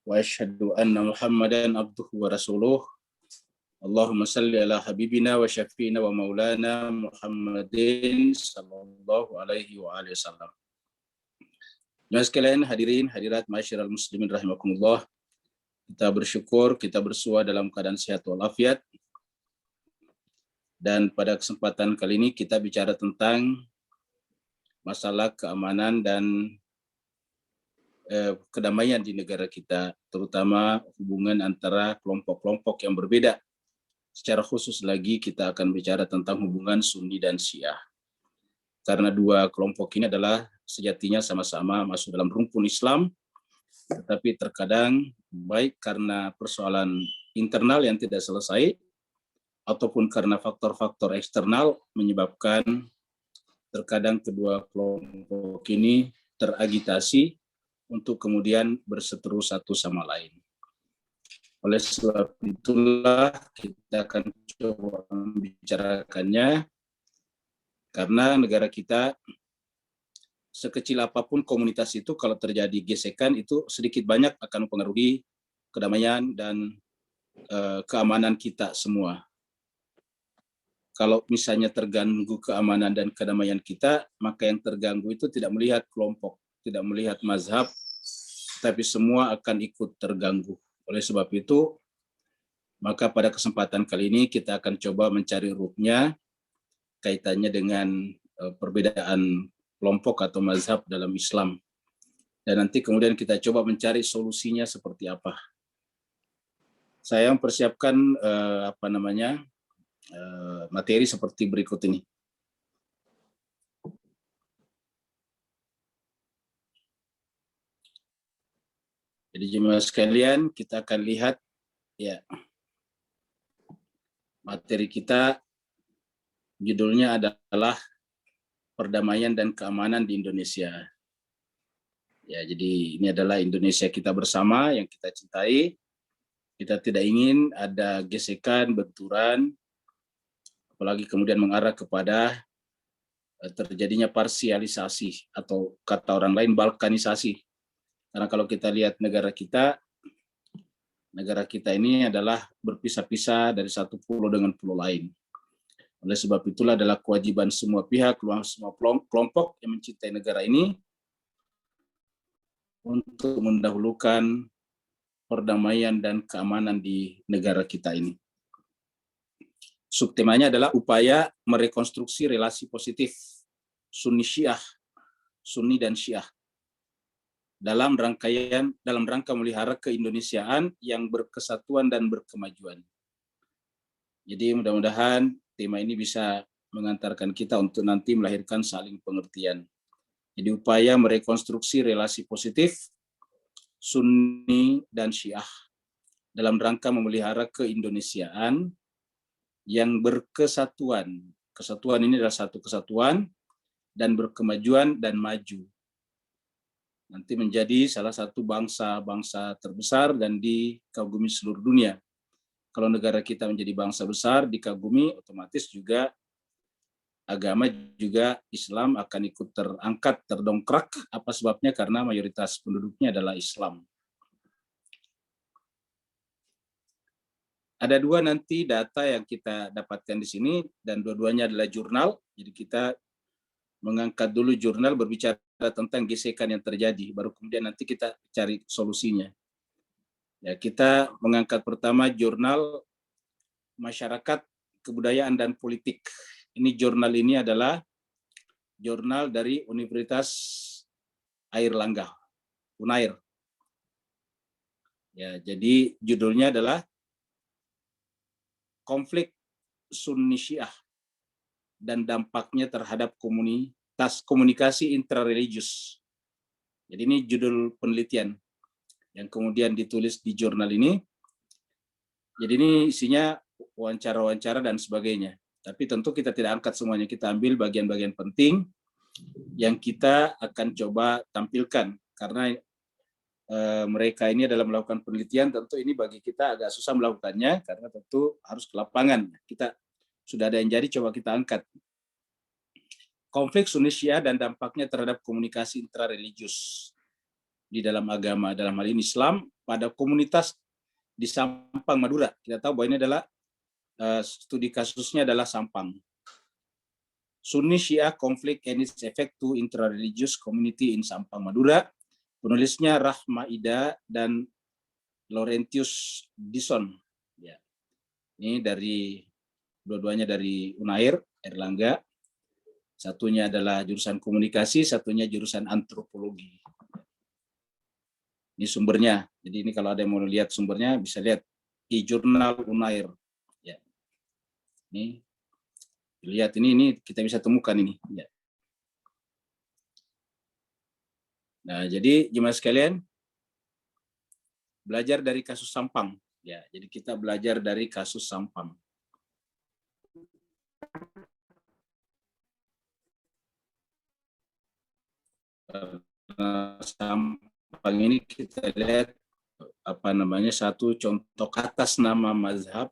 وأشهد أن محمدا عبده ورسوله اللهم صل على حبيبنا وشفينا ومولانا محمد sallallahu alaihi wa alihi wasallam. Jemaah sekalian, hadirin hadirat masyiral muslimin rahimakumullah. Kita bersyukur kita bersua dalam keadaan sehat walafiat. Dan pada kesempatan kali ini kita bicara tentang masalah keamanan dan kedamaian di negara kita, terutama hubungan antara kelompok-kelompok yang berbeda. Secara khusus lagi kita akan bicara tentang hubungan Sunni dan Syiah. Karena dua kelompok ini adalah sejatinya sama-sama masuk dalam rumpun Islam, tetapi terkadang baik karena persoalan internal yang tidak selesai, ataupun karena faktor-faktor eksternal menyebabkan terkadang kedua kelompok ini teragitasi untuk kemudian berseteru satu sama lain. Oleh sebab itulah kita akan coba membicarakannya, karena negara kita sekecil apapun komunitas itu kalau terjadi gesekan itu sedikit banyak akan mempengaruhi kedamaian dan keamanan kita semua. Kalau misalnya terganggu keamanan dan kedamaian kita, maka yang terganggu itu tidak melihat kelompok, tidak melihat mazhab, tapi semua akan ikut terganggu. Oleh sebab itu, maka pada kesempatan kali ini kita akan coba mencari rootnya, kaitannya dengan perbedaan kelompok atau mazhab dalam Islam. Dan nanti kemudian kita coba mencari solusinya seperti apa. Saya mempersiapkan materi seperti berikut ini. Jadi jemaah sekalian, kita akan lihat ya materi kita, judulnya adalah Perdamaian dan Keamanan di Indonesia. Ya, jadi ini adalah Indonesia kita bersama yang kita cintai. Kita tidak ingin ada gesekan, benturan, apalagi kemudian mengarah kepada terjadinya parsialisasi atau kata orang lain balkanisasi. Karena kalau kita lihat negara kita ini adalah berpisah-pisah dari satu pulau dengan pulau lain. Oleh sebab itulah adalah kewajiban semua pihak, semua kelompok yang mencintai negara ini untuk mendahulukan perdamaian dan keamanan di negara kita ini. Subtemanya adalah upaya merekonstruksi relasi positif Sunni dan Syiah dalam rangka melihara keindonesiaan yang berkesatuan dan berkemajuan. Jadi mudah-mudahan tema ini bisa mengantarkan kita untuk nanti melahirkan saling pengertian. Jadi upaya merekonstruksi relasi positif Sunni dan Syiah dalam rangka memelihara keindonesiaan yang berkesatuan. Kesatuan ini adalah satu kesatuan dan berkemajuan dan maju. Nanti menjadi salah satu bangsa terbesar dan dikagumi seluruh dunia. Kalau negara kita menjadi bangsa besar, dikagumi, otomatis juga agama juga Islam akan ikut terangkat, terdongkrak. Apa sebabnya? Karena mayoritas penduduknya adalah Islam. Ada dua nanti data yang kita dapatkan di sini, dan dua-duanya adalah jurnal. Jadi kita mengangkat dulu jurnal berbicara tentang gesekan yang terjadi, baru kemudian nanti kita cari solusinya. Ya, kita mengangkat pertama jurnal Masyarakat, Kebudayaan dan Politik. Ini jurnal ini adalah jurnal dari Universitas Airlangga, Unair. Ya, jadi judulnya adalah Konflik Sunni Syiah dan dampaknya terhadap komunikasi intrareligius. Jadi ini judul penelitian yang kemudian ditulis di jurnal ini. Jadi ini isinya wawancara-wawancara dan sebagainya. Tapi tentu kita tidak angkat semuanya, kita ambil bagian-bagian penting yang kita akan coba tampilkan. Karena mereka ini dalam melakukan penelitian, tentu ini bagi kita agak susah melakukannya, karena tentu harus ke lapangan. Kita sudah ada yang jadi, coba kita angkat. Konflik Sunni Syiah dan dampaknya terhadap komunikasi intrareligius. di dalam agama, dalam hal ini Islam, pada komunitas di Sampang, Madura. Kita tahu bahwa ini adalah studi kasusnya adalah Sampang. Sunni Syiah Conflict and its Effect to Intra-Religious Community in Sampang, Madura. Penulisnya Rahma Ida dan Laurentius Dison. Ya. Ini dari dua-duanya dari Unair, Erlangga. Satunya adalah jurusan komunikasi, satunya jurusan antropologi. Ini sumbernya. Jadi ini kalau ada yang mau lihat sumbernya bisa lihat di jurnal Unair. Ya. Ini lihat ini kita bisa temukan ini. Ya. Nah, jadi jemaah sekalian, belajar dari kasus Sampang. Ya, jadi kita belajar dari kasus Sampang. Sampang ini kita lihat satu contoh atas nama mazhab,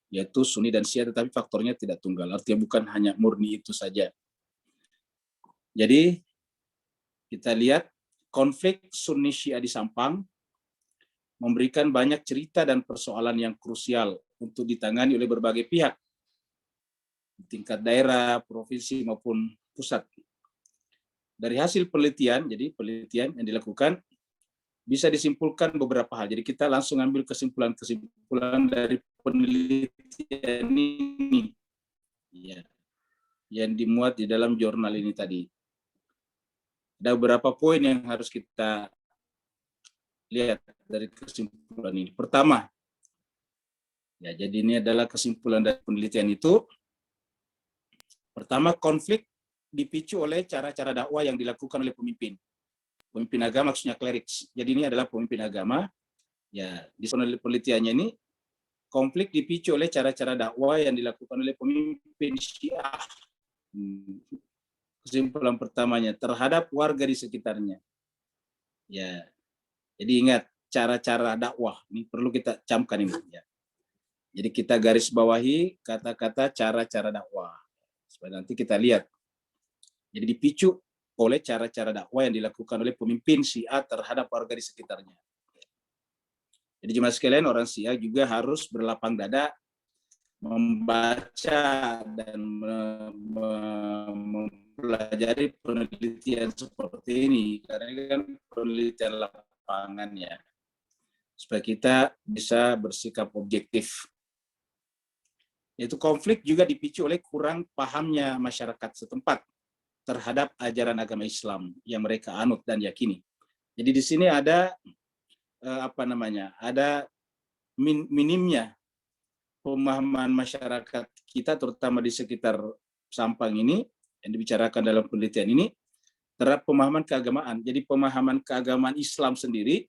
yaitu Sunni dan Syiah, tetapi faktornya tidak tunggal. Artinya bukan hanya murni itu saja. Jadi kita lihat konflik Sunni Syiah di Sampang memberikan banyak cerita dan persoalan yang krusial untuk ditangani oleh berbagai pihak, tingkat daerah, provinsi maupun pusat. Dari hasil penelitian, jadi penelitian yang dilakukan bisa disimpulkan beberapa hal. Jadi kita langsung ambil kesimpulan-kesimpulan dari penelitian ini, ya, yang dimuat di dalam jurnal ini tadi. Ada beberapa poin yang harus kita lihat dari kesimpulan ini. Pertama, ya, jadi ini adalah kesimpulan dari penelitian itu. Pertama, konflik dipicu oleh cara-cara dakwah yang dilakukan oleh pemimpin agama, maksudnya clerics. Jadi ini adalah pemimpin agama. Ya, di penelitiannya ini konflik dipicu oleh cara-cara dakwah yang dilakukan oleh pemimpin Syiah. Kesimpulan pertamanya terhadap warga di sekitarnya. Ya, jadi ingat cara-cara dakwah ini perlu kita camkan ini. Ya. Jadi kita garis bawahi kata-kata cara-cara dakwah supaya nanti kita lihat. Jadi dipicu oleh cara-cara dakwah yang dilakukan oleh pemimpin Syiah terhadap warga di sekitarnya. Jadi jemaah sekalian, orang Syiah juga harus berlapang dada membaca dan mempelajari penelitian seperti ini, karena ini kan penelitian lapangannya, supaya kita bisa bersikap objektif. Yaitu konflik juga dipicu oleh kurang pahamnya masyarakat setempat terhadap ajaran agama Islam yang mereka anut dan yakini. Jadi di sini ada ada minimnya pemahaman masyarakat kita, terutama di sekitar Sampang ini yang dibicarakan dalam penelitian ini, terhadap pemahaman keagamaan. Jadi pemahaman keagamaan Islam sendiri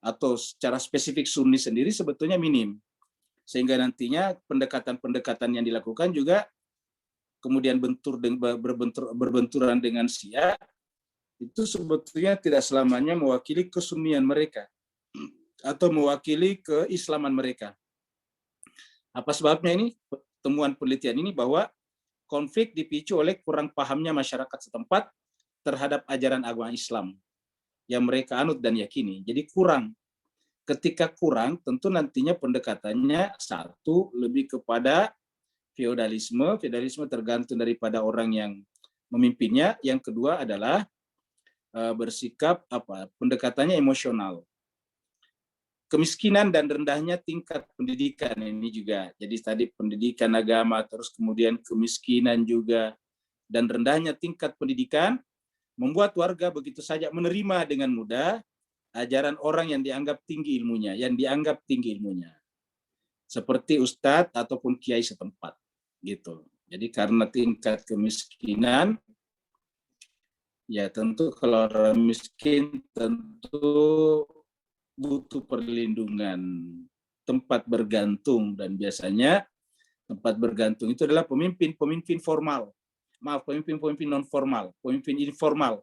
atau secara spesifik Sunni sendiri sebetulnya minim, sehingga nantinya pendekatan-pendekatan yang dilakukan juga kemudian berbenturan dengan Syiah, itu sebetulnya tidak selamanya mewakili kesunnian mereka atau mewakili keislaman mereka. Apa sebabnya ini? Temuan penelitian ini bahwa konflik dipicu oleh kurang pahamnya masyarakat setempat terhadap ajaran agama Islam yang mereka anut dan yakini. Jadi kurang. Ketika kurang, tentu nantinya pendekatannya satu lebih kepada feodalisme. Feodalisme tergantung daripada orang yang memimpinnya. Yang kedua adalah bersikap pendekatannya emosional. Kemiskinan dan rendahnya tingkat pendidikan ini juga. Jadi tadi pendidikan agama, terus kemudian kemiskinan juga, dan rendahnya tingkat pendidikan membuat warga begitu saja menerima dengan mudah ajaran orang yang dianggap tinggi ilmunya, seperti ustadz ataupun kiai setempat, gitu. Jadi karena tingkat kemiskinan, ya tentu kalau orang miskin tentu butuh perlindungan, tempat bergantung, dan biasanya tempat bergantung itu adalah pemimpin formal. Pemimpin non formal, pemimpin informal.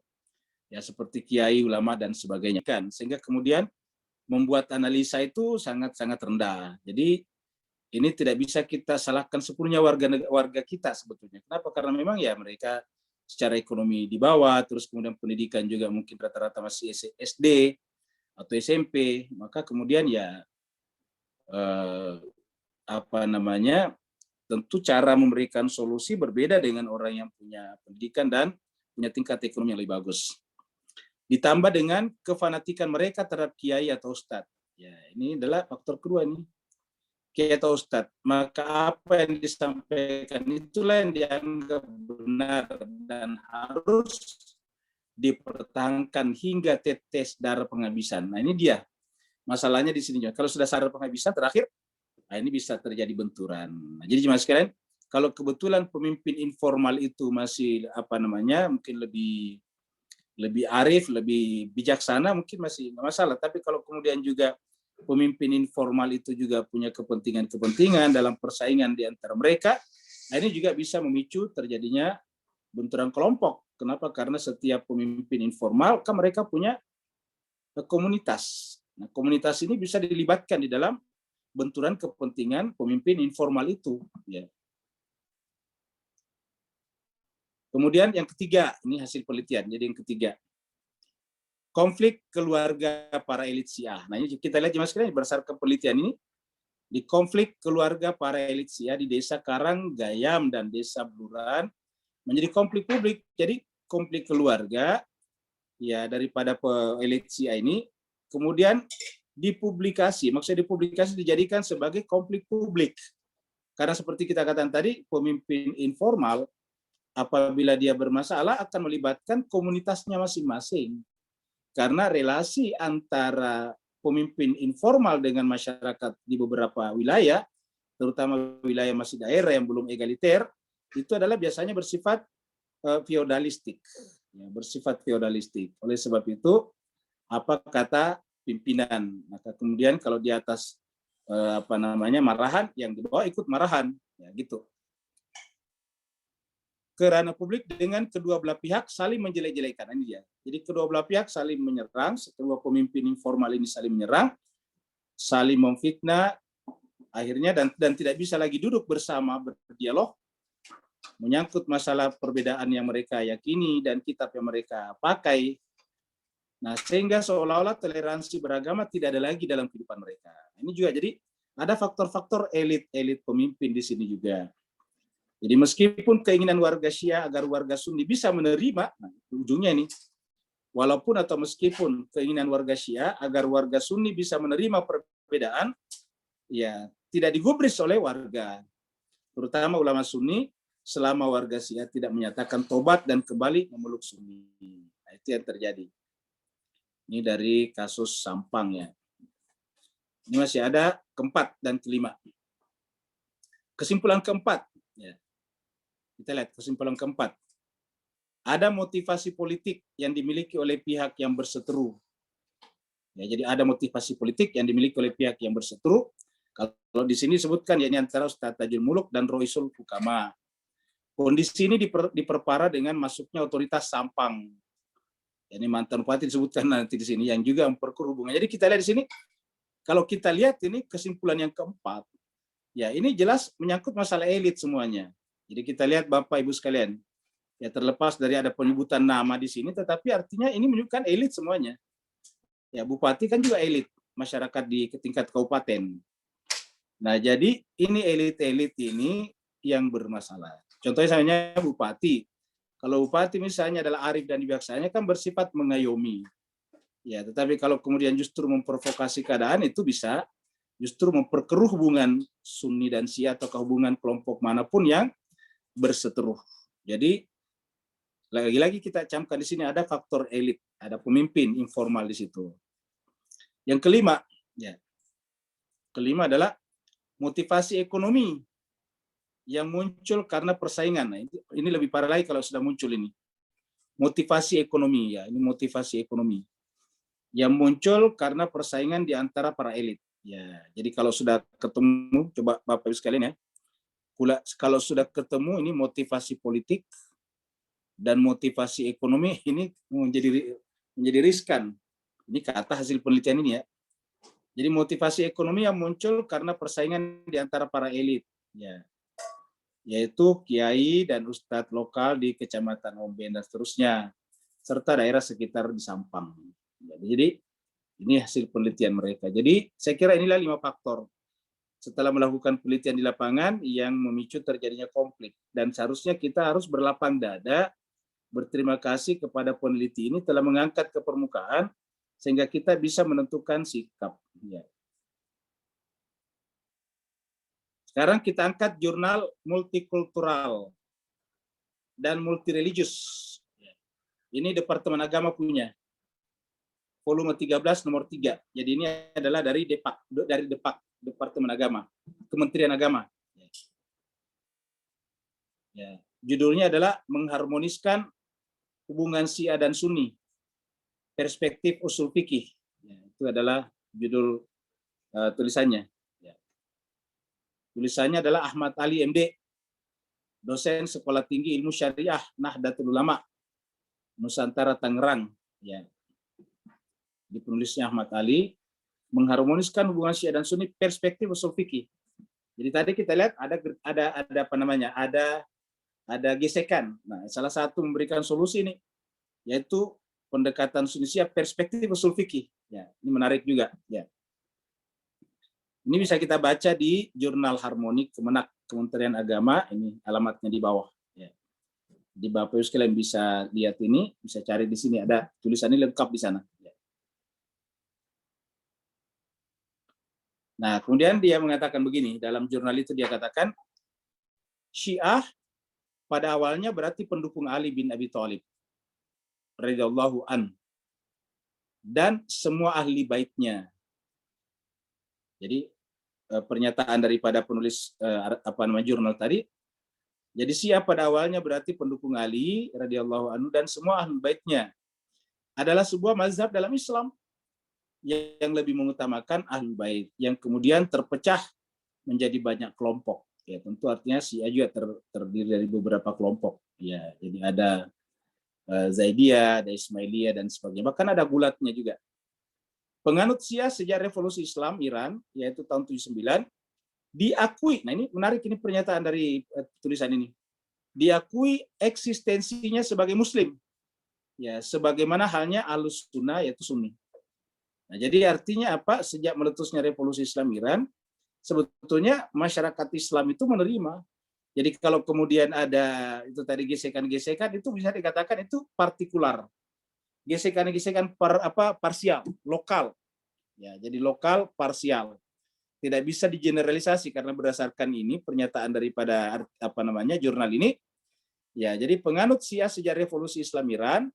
Ya seperti kiai, ulama dan sebagainya kan. Sehingga kemudian membuat analisa itu sangat-sangat rendah. Jadi ini tidak bisa kita salahkan sepenuhnya warga kita sebetulnya. Kenapa? Karena memang ya mereka secara ekonomi di bawah, terus kemudian pendidikan juga mungkin rata-rata masih SD atau SMP, maka kemudian ya tentu cara memberikan solusi berbeda dengan orang yang punya pendidikan dan punya tingkat ekonomi yang lebih bagus. Ditambah dengan kefanatikan mereka terhadap kiai atau ustadz. Ya, ini adalah faktor kedua nih. Kiai atau ustadz. Maka apa yang disampaikan itulah yang dianggap benar dan harus dipertahankan hingga tetes darah penghabisan. Nah, ini dia. Masalahnya di sini. Kalau sudah darah penghabisan terakhir, nah ini bisa terjadi benturan. Nah, jadi jemaah sekalian, kalau kebetulan pemimpin informal itu masih mungkin lebih arif, lebih bijaksana, mungkin masih nggak masalah. Tapi kalau kemudian juga pemimpin informal itu juga punya kepentingan dalam persaingan di antara mereka, nah ini juga bisa memicu terjadinya benturan kelompok. Kenapa? Karena setiap pemimpin informal kan mereka punya komunitas. Nah, komunitas ini bisa dilibatkan di dalam benturan kepentingan pemimpin informal itu. Ya. Kemudian yang ketiga, ini hasil penelitian. Jadi yang ketiga, konflik keluarga para elit Syiah. Nah ini kita lihat jemaah sekalian berdasarkan penelitian ini, di konflik keluarga para elit Syiah di Desa Karanggayam dan Desa Bluran menjadi konflik publik. Jadi konflik keluarga ya daripada elit Syiah ini kemudian dipublikasi, maksudnya dipublikasi dijadikan sebagai konflik publik. Karena seperti kita katakan tadi, pemimpin informal apabila dia bermasalah akan melibatkan komunitasnya masing-masing. Karena relasi antara pemimpin informal dengan masyarakat di beberapa wilayah, terutama wilayah masih daerah yang belum egaliter, itu adalah biasanya bersifat feodalistik. Ya, bersifat feodalistik. Oleh sebab itu, apa kata pimpinan, maka kemudian kalau di atas marahan, yang di bawah ikut marahan, ya gitu. Kerana publik dengan kedua belah pihak saling menjelek-jelekan, ini dia. Jadi kedua belah pihak saling menyerang, kedua pemimpin informal ini saling menyerang, saling memfitnah, akhirnya dan tidak bisa lagi duduk bersama berdialog, menyangkut masalah perbedaan yang mereka yakini dan kitab yang mereka pakai. Nah, sehingga seolah-olah toleransi beragama tidak ada lagi dalam kehidupan mereka. Ini juga jadi ada faktor-faktor elit pemimpin di sini juga. Jadi meskipun keinginan warga Syiah agar warga Sunni bisa menerima, nah, ujungnya ini, walaupun atau meskipun keinginan warga Syiah agar warga Sunni bisa menerima perbedaan, ya tidak digubris oleh warga, terutama ulama Sunni, selama warga Syiah tidak menyatakan tobat dan kembali memeluk Sunni. Nah, itu yang terjadi. Ini dari kasus Sampang ya. Ini masih ada keempat dan kelima. Kesimpulan keempat. Ya. Kita lihat kesimpulan keempat. Ada motivasi politik yang dimiliki oleh pihak yang berseteru. Ya, jadi ada motivasi politik yang dimiliki oleh pihak yang berseteru. Kalau di sini disebutkan ya ini antara Ustaz Tajul Muluk dan Roisul Hukama. Kondisi ini diperparah dengan masuknya otoritas Sampang. Ini mantan bupati disebutkan nanti di sini yang juga memperkuat hubungan. Jadi kita lihat di sini, kalau kita lihat ini kesimpulan yang keempat, ya ini jelas menyangkut masalah elit semuanya. Jadi kita lihat Bapak Ibu sekalian, ya terlepas dari ada penyebutan nama di sini, tetapi artinya ini menunjukkan elit semuanya. Ya bupati kan juga elit masyarakat di tingkat kabupaten. Nah jadi ini elit-elit ini yang bermasalah. Contohnya misalnya bupati. Kalau bupati misalnya adalah arif dan bijaksana kan bersifat mengayomi. Ya, tetapi kalau kemudian justru memprovokasi keadaan itu bisa justru memperkeruh hubungan Sunni dan Syiah atau hubungan kelompok manapun yang berseteru. Jadi lagi-lagi kita camkan di sini ada faktor elit, ada pemimpin informal di situ. Yang kelima, ya. Kelima adalah motivasi ekonomi yang muncul karena persaingan. Nah, ini lebih parah lagi kalau sudah muncul ini. Motivasi ekonomi, ya, ini motivasi ekonomi yang muncul karena persaingan di antara para elit. Ya, jadi kalau sudah ketemu, coba Bapak Ibu sekalian ya, kalau sudah ketemu ini motivasi politik dan motivasi ekonomi ini menjadi riskan. Ini kata hasil penelitian ini ya. Jadi motivasi ekonomi yang muncul karena persaingan di antara para elit. Ya. yaitu kiai dan ustadz lokal di Kecamatan Omben dan seterusnya, serta daerah sekitar di Sampang. Jadi ini hasil penelitian mereka. Jadi saya kira inilah 5 faktor setelah melakukan penelitian di lapangan yang memicu terjadinya konflik. Dan seharusnya kita harus berlapang dada, berterima kasih kepada peneliti ini telah mengangkat ke permukaan sehingga kita bisa menentukan sikap. Ya. Sekarang kita angkat jurnal multikultural dan multireligius. Ini Departemen Agama punya. Volume 13 nomor 3. Jadi ini adalah dari Depak, Departemen Agama, Kementerian Agama. Ya. Judulnya adalah mengharmoniskan hubungan Syiah dan Sunni, perspektif usul fikih. Ya, itu adalah judul tulisannya. Ya. Tulisannya adalah Ahmad Ali MD, dosen Sekolah Tinggi Ilmu Syariah Nahdlatul Ulama, Nusantara Tangerang. Ya. Di penulisnya Ahmad Ali, mengharmoniskan hubungan Syiah dan Sunni, perspektif usul fikih. Jadi tadi kita lihat ada apa namanya? Ada gesekan. Nah, salah satu memberikan solusi ini yaitu pendekatan Sunni Syiah perspektif usul fikih. Ya, ini menarik juga, ya. Ini bisa kita baca di Jurnal Harmonik Kemenak Kementerian Agama, ini alamatnya di bawah, ya. Di Bapak Ibu sekalian bisa lihat ini, bisa cari di sini, ada tulisannya lengkap di sana. Ya. Nah, kemudian dia mengatakan begini, dalam jurnal itu dia katakan, Syiah pada awalnya berarti pendukung Ali bin Abi Thalib radhiyallahu an dan semua ahli baitnya. Jadi pernyataan daripada penulis jurnal tadi, jadi Syiah pada awalnya berarti pendukung Ali radhiyallahu anhu dan semua ahli baitnya adalah sebuah mazhab dalam Islam yang lebih mengutamakan ahli bait, yang kemudian terpecah menjadi banyak kelompok. Ya, tentu artinya Syiah juga terdiri dari beberapa kelompok. Ya, jadi ada Zaidiyah, ada Ismailiyah dan sebagainya. Bahkan ada Gulatnya juga. Penganut Syiah sejak revolusi Islam Iran, yaitu tahun 79, diakui, nah ini menarik, ini pernyataan dari tulisan ini, diakui eksistensinya sebagai Muslim, ya, sebagaimana halnya Ahlus Sunnah yaitu Sunni. Nah, jadi artinya apa? Sejak meletusnya revolusi Islam Iran, sebetulnya masyarakat Islam itu menerima. Jadi kalau kemudian ada itu tadi gesekan-gesekan, itu bisa dikatakan itu partikular. Gesekan-gesekan parsial, lokal. Ya, jadi lokal parsial. Tidak bisa digeneralisasi karena berdasarkan ini pernyataan daripada jurnal ini. Ya, jadi penganut Syiah sejak revolusi Islam Iran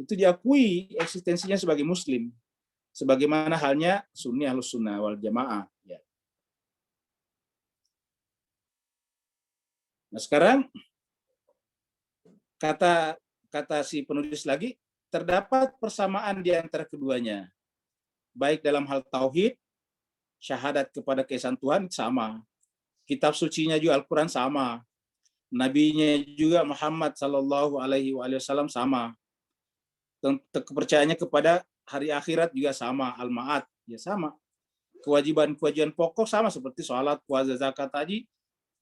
itu diakui eksistensinya sebagai Muslim, sebagaimana halnya Sunni Ahlus Sunnah wal Jamaah. Ya. Nah, sekarang kata si penulis lagi, terdapat persamaan di antara keduanya, baik dalam hal tauhid, syahadat kepada keesaan Tuhan sama, kitab sucinya juga Al-Quran sama, nabinya juga Muhammad Sallallahu Alaihi Wasallam sama, kepercayaannya kepada hari akhirat juga sama, Al-Ma'ad ya sama, kewajiban pokok sama seperti sholat, puasa, zakat, haji,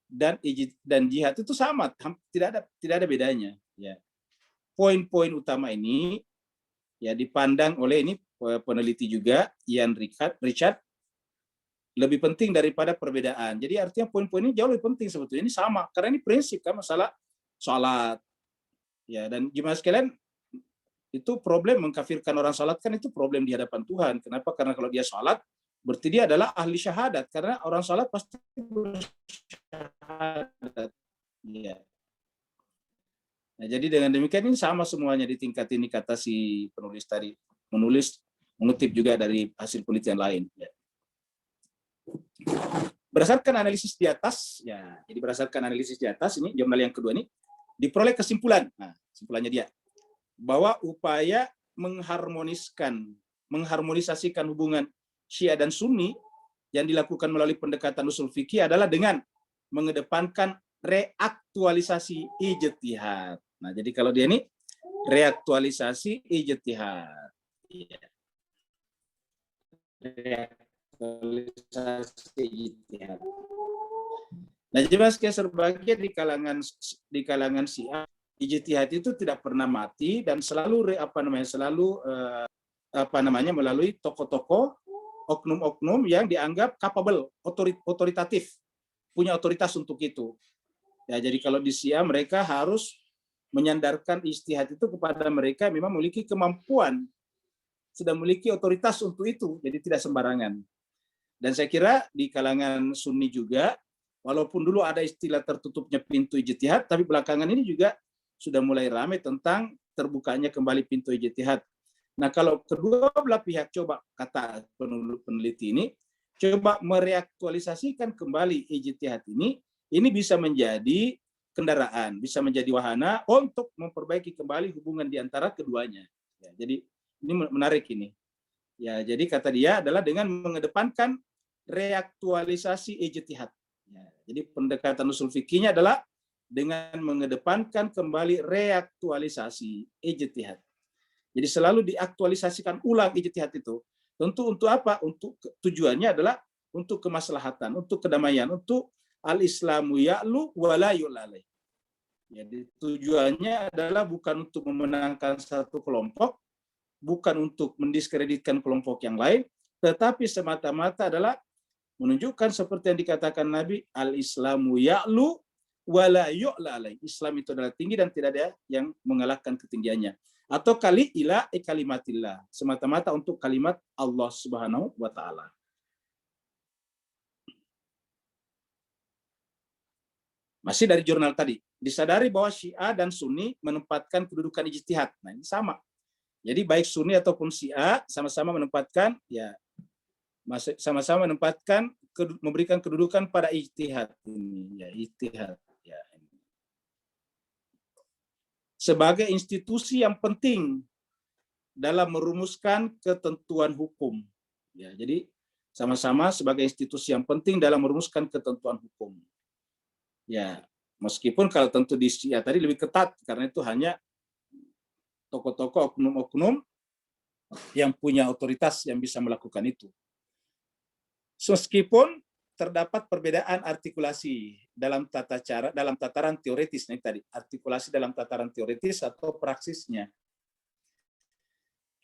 dan jihad itu sama, tidak ada bedanya. Ya. Poin-poin utama ini ya dipandang oleh ini peneliti juga Ian Richard lebih penting daripada perbedaan. Jadi artinya poin-poin ini jauh lebih penting sebetulnya, ini sama karena ini prinsip kan, masalah sholat. Ya, dan gimana sekalian, itu problem mengkafirkan orang sholat kan itu problem di hadapan Tuhan. Kenapa? Karena kalau dia sholat berarti dia adalah ahli syahadat, karena orang sholat pasti bersyahadat. Ya. Nah, jadi dengan demikian ini sama semuanya di tingkat ini, kata si penulis tadi. Mengutip juga dari hasil penelitian lain. Ya. Berdasarkan analisis di atas, ya, jadi berdasarkan analisis di atas ini jurnal yang kedua ini diperoleh kesimpulan. Nah, kesimpulannya dia bahwa upaya mengharmonisasikan hubungan Syiah dan Sunni yang dilakukan melalui pendekatan usul fikih adalah dengan mengedepankan reaktualisasi ijtihad. Nah, jadi kalau dia ini reaktualisasi ijtihad. Reaktualisasi ijtihad. Nah, jadi Mas sebagai di kalangan Syiah, ijtihad itu tidak pernah mati dan selalu melalui tokoh-tokoh, oknum-oknum yang dianggap capable, otoritatif, punya otoritas untuk itu. Ya, jadi kalau di Syiah mereka harus menyandarkan ijtihad itu kepada mereka yang memang memiliki kemampuan, sudah memiliki otoritas untuk itu, jadi tidak sembarangan. Dan saya kira di kalangan Sunni juga, walaupun dulu ada istilah tertutupnya pintu ijtihad, tapi belakangan ini juga sudah mulai ramai tentang terbukanya kembali pintu ijtihad. Nah, kalau kedua belah pihak coba, kata peneliti ini, coba mereaktualisasikan kembali ijtihad ini bisa menjadi kendaraan, bisa menjadi wahana untuk memperbaiki kembali hubungan di antara keduanya. Ya, jadi ini menarik ini. Ya, jadi kata dia adalah dengan mengedepankan reaktualisasi ijtihad. Ya, jadi pendekatan usul fikihnya adalah dengan mengedepankan kembali reaktualisasi ijtihad. Jadi selalu diaktualisasikan ulang ijtihad itu. Tentu untuk apa? Untuk tujuannya adalah untuk kemaslahatan, untuk kedamaian, untuk al-islamu ya'lu wa la yu'lalai. Jadi tujuannya adalah bukan untuk memenangkan satu kelompok, bukan untuk mendiskreditkan kelompok yang lain, tetapi semata-mata adalah menunjukkan seperti yang dikatakan Nabi, al-islamu ya'lu wa la yu'lalai. Islam itu adalah tinggi dan tidak ada yang mengalahkan ketinggiannya. Atau kalimatillah, semata-mata untuk kalimat Allah Subhanahu wa taala. Masih dari jurnal tadi, disadari bahwa Syiah dan Sunni menempatkan kedudukan ijtihad. Nah, ini sama. Jadi baik Sunni ataupun Syiah sama-sama menempatkan memberikan kedudukan pada ijtihad ini, ya ijtihad. Ya. Sebagai institusi yang penting dalam merumuskan ketentuan hukum. Ya, jadi sama-sama sebagai institusi yang penting dalam merumuskan ketentuan hukum. Ya, meskipun kalau tentu di Syiah tadi lebih ketat karena itu hanya tokoh-tokoh oknum-oknum yang punya otoritas yang bisa melakukan itu. Meskipun terdapat perbedaan artikulasi dalam tataran teoritis nih tadi, artikulasi dalam tataran teoritis atau praksisnya.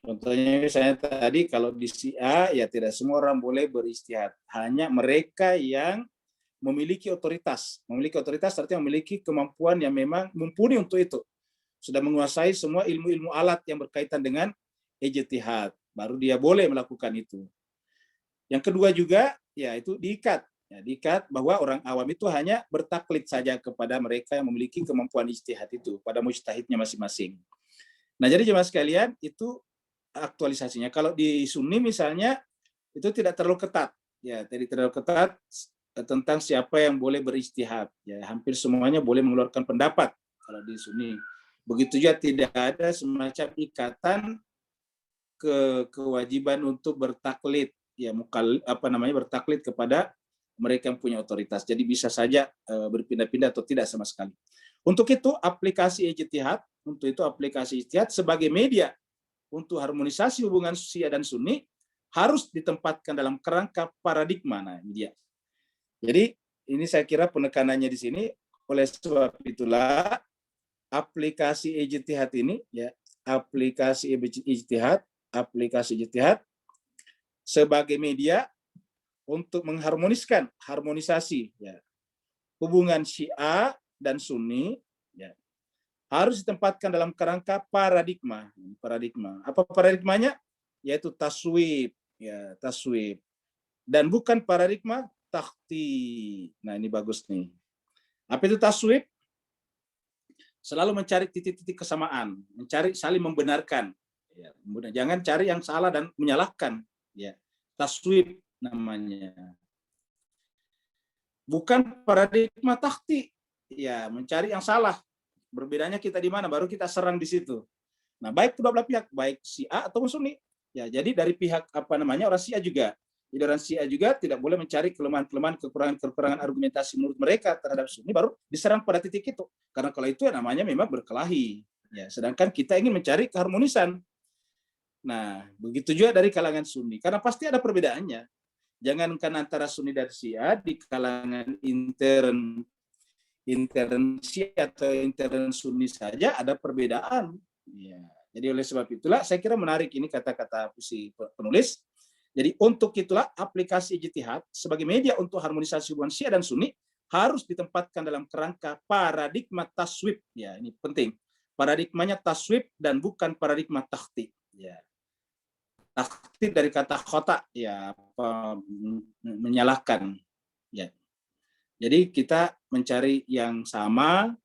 Contohnya misalnya tadi kalau di Syiah ya tidak semua orang boleh beristihad, hanya mereka yang memiliki otoritas. Memiliki otoritas artinya memiliki kemampuan yang memang mumpuni untuk itu. Sudah menguasai semua ilmu-ilmu alat yang berkaitan dengan ijtihad, baru dia boleh melakukan itu. Yang kedua juga, yaitu diikat bahwa orang awam itu hanya bertaklid saja kepada mereka yang memiliki kemampuan ijtihad itu, pada mujtahidnya masing-masing. Nah, jadi jemaah sekalian, itu aktualisasinya. Kalau di Sunni misalnya, itu tidak terlalu ketat. Ya, tidak terlalu ketat tentang siapa yang boleh berijtihad. Ya, hampir semuanya boleh mengeluarkan pendapat kalau di Sunni. Begitu juga tidak ada semacam ikatan kewajiban untuk bertaklid, ya bertaklid kepada mereka yang punya otoritas. Jadi bisa saja berpindah-pindah atau tidak sama sekali. Untuk itu aplikasi ijtihad sebagai media untuk harmonisasi hubungan Syiah dan Sunni harus ditempatkan dalam kerangka paradigma. Nah, ini dia. Jadi ini saya kira penekanannya di sini. Oleh sebab itulah aplikasi ijtihad ini, ya aplikasi ijtihad sebagai media untuk harmonisasi ya, hubungan Syiah dan Sunni ya, harus ditempatkan dalam kerangka paradigma. Apa paradigmanya? Yaitu taswib, ya taswib. Dan bukan paradigma takhti. Nah, ini bagus nih. Apa itu taswib? Selalu mencari titik-titik kesamaan, mencari saling membenarkan. Ya, jangan cari yang salah dan menyalahkan. Ya, taswib namanya. Bukan paradigma takhti. Ya, mencari yang salah. Berbedanya kita di mana? Baru kita serang di situ. Nah, baik kedua belah pihak, baik Syiah ataupun Sunni. Ya, jadi dari pihak orang Syiah juga. Jadi orang Syiah juga tidak boleh mencari kelemahan-kelemahan, kekurangan argumentasi menurut mereka terhadap Sunni, baru diserang pada titik itu. Karena kalau itu namanya memang berkelahi. Ya, sedangkan kita ingin mencari keharmonisan. Nah, begitu juga dari kalangan Sunni. Karena pasti ada perbedaannya. Jangankan antara Sunni dan Syiah, di kalangan intern Syiah atau intern Sunni saja ada perbedaan. Ya. Jadi oleh sebab itulah saya kira menarik ini kata-kata si penulis. Jadi untuk itulah aplikasi ijtihad sebagai media untuk harmonisasi hubungan Syiah dan Sunni harus ditempatkan dalam kerangka paradigma taswib. Ya, ini penting. Paradigmanya taswib dan bukan paradigma takhti. Ya. Takhti dari kata khota, ya, menyalahkan. Ya. Jadi kita mencari yang sama,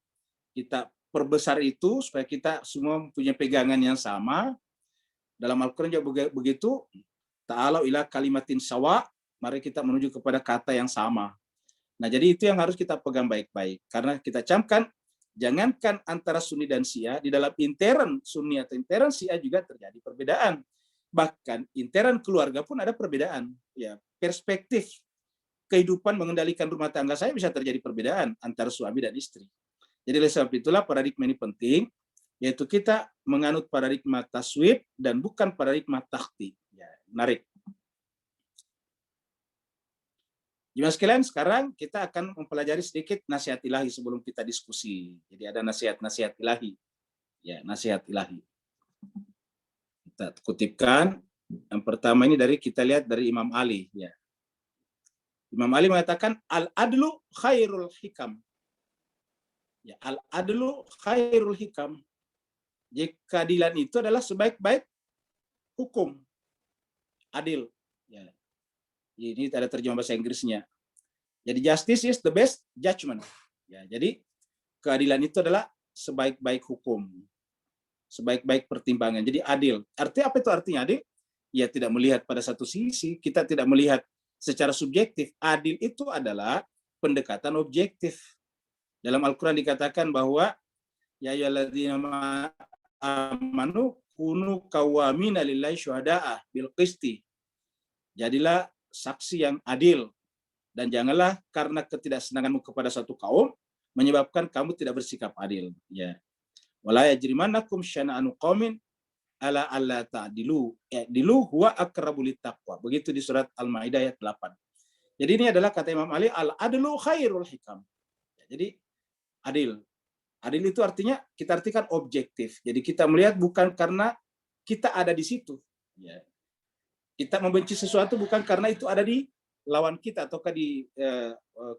kita perbesar itu supaya kita semua punya pegangan yang sama. Dalam Al-Quran juga begitu. Ta'ala ila kalimatin sawa, mari kita menuju kepada kata yang sama. Nah, jadi itu yang harus kita pegang baik-baik. Karena kita camkan, jangankan antara Sunni dan Syiah, di dalam intern Sunni atau intern Syiah juga terjadi perbedaan. Bahkan intern keluarga pun ada perbedaan. Ya, perspektif kehidupan mengendalikan rumah tangga saya bisa terjadi perbedaan antara suami dan istri. Jadi oleh sebab itulah paradigma ini penting, yaitu kita menganut paradigma taswib dan bukan paradigma takhti. Ya, menarik. Jemaah sekalian, sekarang kita akan mempelajari sedikit nasihat ilahi sebelum kita diskusi. Jadi ada nasihat-nasihat ilahi. Ya, nasihat ilahi. Kita kutipkan. Yang pertama ini kita lihat dari Imam Ali. Ya. Imam Ali mengatakan, al-adlu khairul hikam. Ya, al-adlu khairul hikam. Jadi keadilan itu adalah sebaik-baik hukum. Adil. Ya. Ini ada terjemahan bahasa Inggrisnya. Jadi justice is the best judgment. Ya, jadi keadilan itu adalah sebaik-baik hukum. Sebaik-baik pertimbangan. Jadi adil. Artinya apa itu artinya adil? Ya tidak melihat pada satu sisi. Kita tidak melihat secara subjektif. Adil itu adalah pendekatan objektif. Dalam Al-Quran dikatakan bahwa ya ayyuhalladzina amanu kunu qawwamina lillahi syuhada'a bil qisti. Jadilah saksi yang adil dan janganlah karena ketidaksenanganmu kepada satu kaum menyebabkan kamu tidak bersikap adil. Ya. Wala yajrimannakum syana'anu qaumin ala alla ta'dilu. Dilu huwa aqrabu littaqwa. Begitu di surat Al-Maidah ayat 8. Jadi ini adalah kata Imam Ali, al-adlu khairul hikam. Jadi adil. Adil itu artinya kita artikan objektif. Jadi kita melihat bukan karena kita ada di situ. Ya. Kita membenci sesuatu bukan karena itu ada di lawan kita ataukah di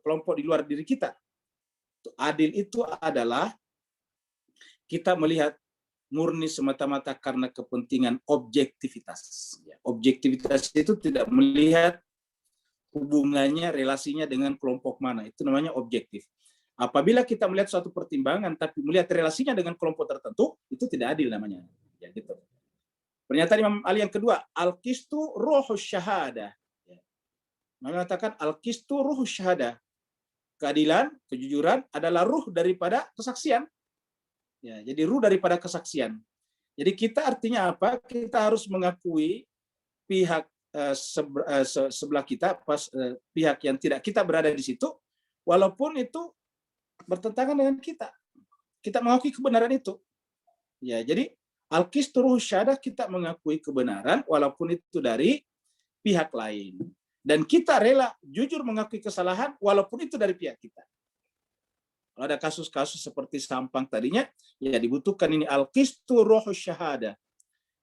kelompok di luar diri kita. Adil itu adalah kita melihat murni semata-mata karena kepentingan objektivitas. Ya. Objektivitas itu tidak melihat hubungannya, relasinya dengan kelompok mana. Itu namanya objektif. Apabila kita melihat suatu pertimbangan tapi melihat relasinya dengan kelompok tertentu, itu tidak adil namanya. Ya, gitu. Pernyataan Imam Ali yang kedua, al-qistu ruhus syahadah. Ya. Mengatakan al-qistu ruhus syahadah. Keadilan, kejujuran adalah ruh daripada kesaksian. Ya, jadi ruh daripada kesaksian. Jadi kita artinya apa? Kita harus mengakui pihak sebelah kita, pihak yang tidak kita berada di situ, walaupun itu bertentangan dengan kita. Kita mengakui kebenaran itu. Ya, jadi al-qistu ruhus syahadah, kita mengakui kebenaran walaupun itu dari pihak lain. Dan kita rela jujur mengakui kesalahan walaupun itu dari pihak kita. Kalau ada kasus-kasus seperti Sampang tadinya, ya dibutuhkan ini al-qistu ruhus syahadah.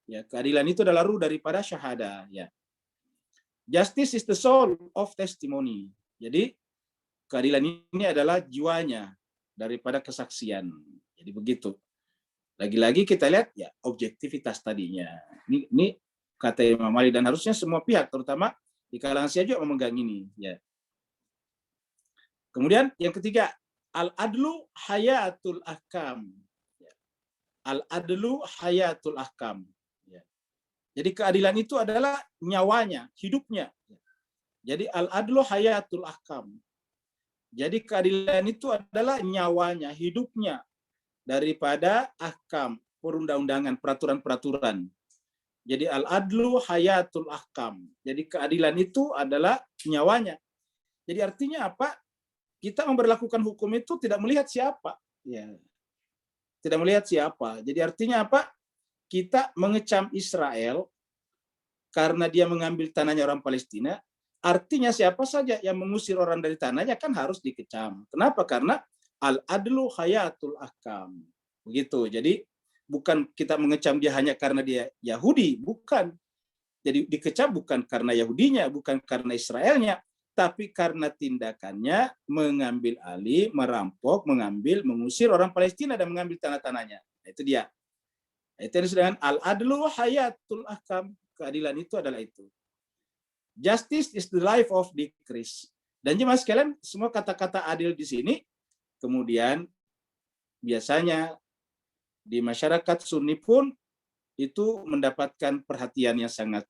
Ya, keadilan itu adalah ruh daripada syahadah. Ya. Justice is the soul of testimony. Jadi keadilan ini adalah jiwanya daripada kesaksian. Jadi begitu. Lagi-lagi kita lihat ya objektivitas tadinya. Ini kata Imam Ali dan harusnya semua pihak, terutama di kalangan Syiah juga memegang ini. Ya. Kemudian yang ketiga, al-adlu hayatul ahkam. Ya. Al-adlu hayatul ahkam. Ya. Jadi keadilan itu adalah nyawanya, hidupnya. Jadi al-adlu hayatul ahkam. Jadi keadilan itu adalah nyawanya, hidupnya daripada ahkam, perundang-undangan, peraturan-peraturan. Jadi al-adlu hayatul ahkam. Jadi keadilan itu adalah nyawanya. Jadi artinya apa? Kita memberlakukan hukum itu tidak melihat siapa. Ya. Tidak melihat siapa. Jadi artinya apa? Kita mengecam Israel karena dia mengambil tanahnya orang Palestina. Artinya siapa saja yang mengusir orang dari tanahnya kan harus dikecam. Kenapa? Karena al-adlu hayatul ahkam. Begitu. Jadi bukan kita mengecam dia hanya karena dia Yahudi, bukan. Jadi dikecam bukan karena Yahudinya, bukan karena Israelnya, tapi karena tindakannya mengambil alih, merampok, mengambil, mengusir orang Palestina dan mengambil tanah-tanahnya. Nah, itu dia. Itu yang disebut dengan al-adlu hayatul ahkam. Keadilan itu adalah itu. Justice is the life of decrease. Dan jemaah sekalian, semua kata-kata adil di sini, kemudian biasanya di masyarakat Sunni pun itu mendapatkan perhatian yang sangat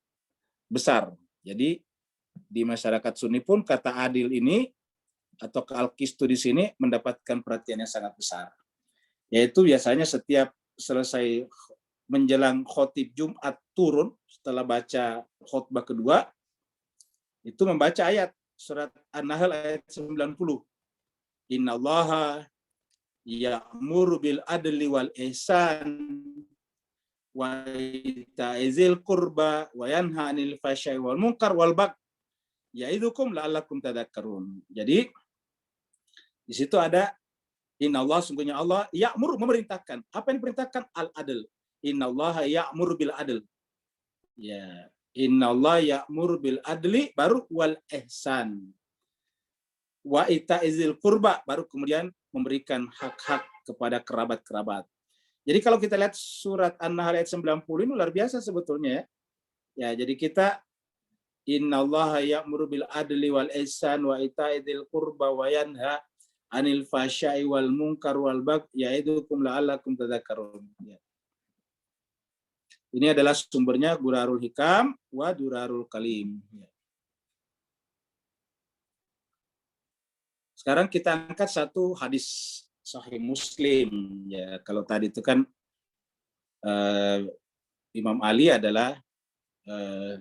besar. Jadi di masyarakat Sunni pun kata adil ini atau al-qistu di sini mendapatkan perhatian yang sangat besar. Yaitu biasanya setiap selesai menjelang khotib Jumat turun, setelah baca khutbah kedua, itu membaca ayat surat An-Nahl ayat 90. Innallaha ya'muru bil adli wal ihsan wa ita'izil qurba wa yanha 'anil fahsya'i wal munkar wal baghi ya'idukum la'allakum tadhakkarun. Jadi di situ ada innallaha, sungguhnya Allah ya'muru, memerintahkan. Apa yang diperintahkan? Al-adl. Innallaha ya'muru bil adl. Ya, innallaha ya'muru bil adli, baru wal ihsan. Wa ita'izil qurba, baru kemudian memberikan hak-hak kepada kerabat-kerabat. Jadi kalau kita lihat surat An-Nahl ayat 90 ini luar biasa sebetulnya ya. Ya, jadi kita innallaha ya'muru bil adli wal ihsan wa ita'izil qurba wa yanha 'anil fahsya'i wal munkar wal baghi ya'idukum la'allakum tadhakkarun. Ya. Ini adalah sumbernya Durarul Hikam wa Durarul Kalim. Sekarang kita angkat satu hadis Sahih Muslim. Ya, kalau tadi itu kan Imam Ali adalah